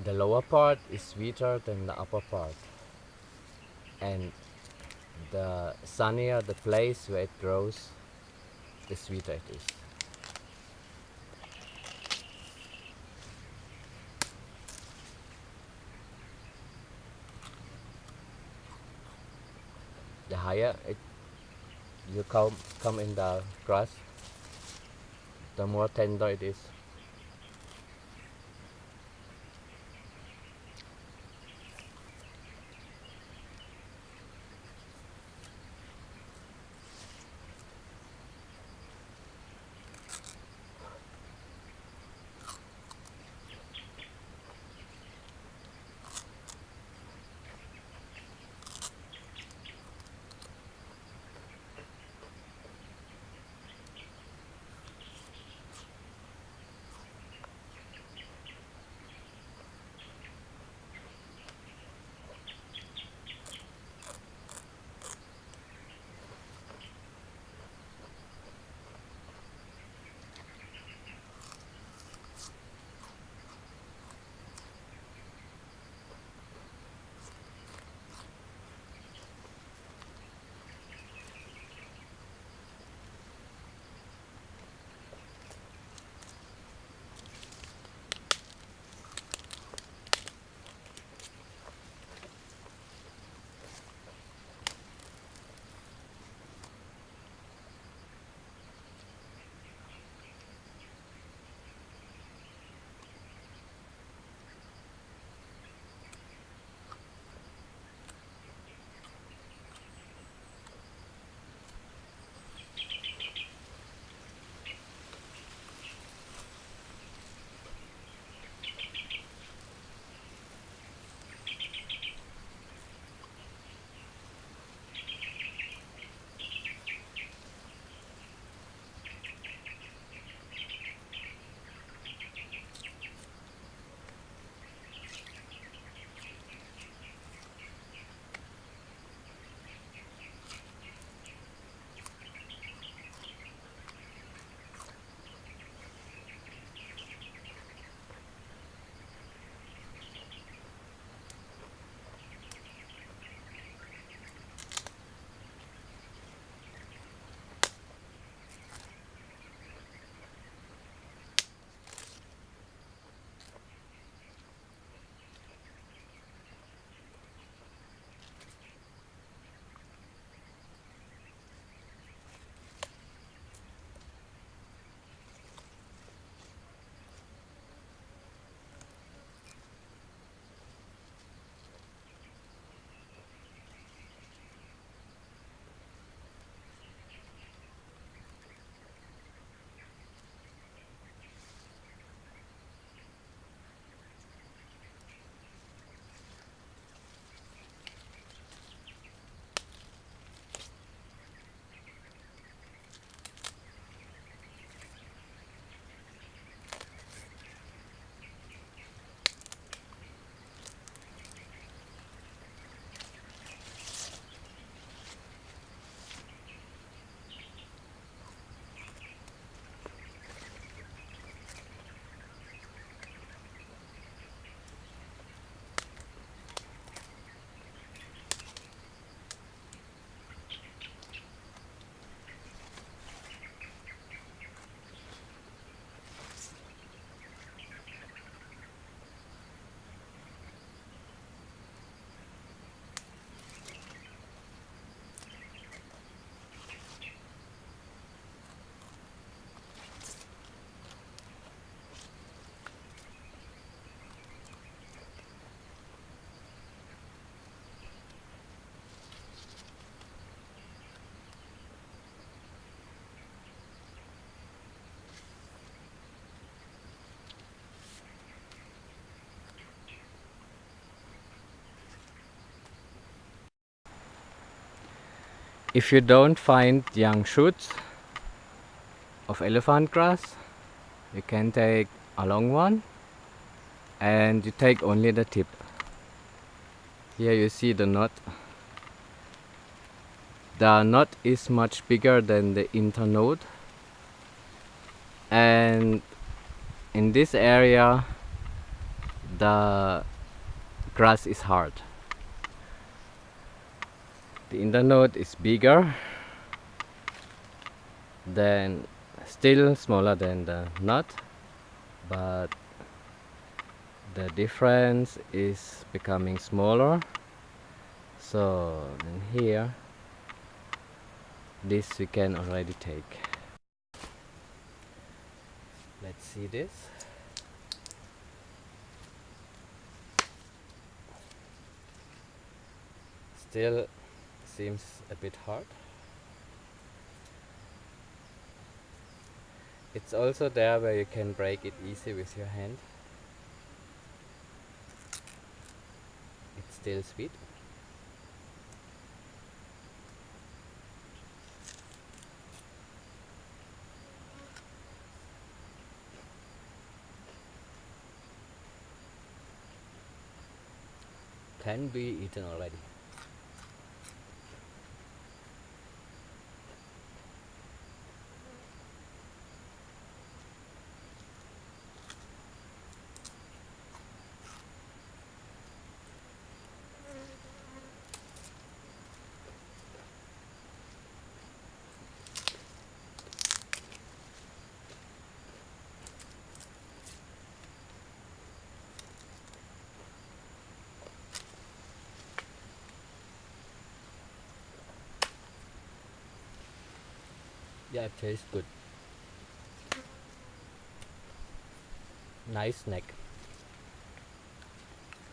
The lower part is sweeter than the upper part, and the sunnier the place where it grows, the sweeter it is. The higher you come in the grass, the more tender it is. If you don't find young shoots of elephant grass, you can take a long one and you take only the tip. Here you see the knot. The knot is much bigger than the internode, and in this area the grass is hard. The internode is bigger than, still smaller than the nut, but the difference is becoming smaller. So in here, this we can already take. Let's see this. Still seems a bit hard. It's also there where you can break it easy with your hand. It's still sweet. Can be eaten already. Yeah, it tastes good. Nice snack.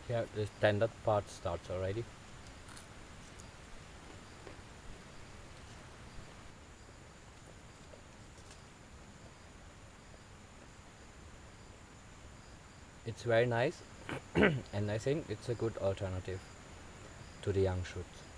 Here the standard part starts already. It's very nice and I think it's a good alternative to the young shoots.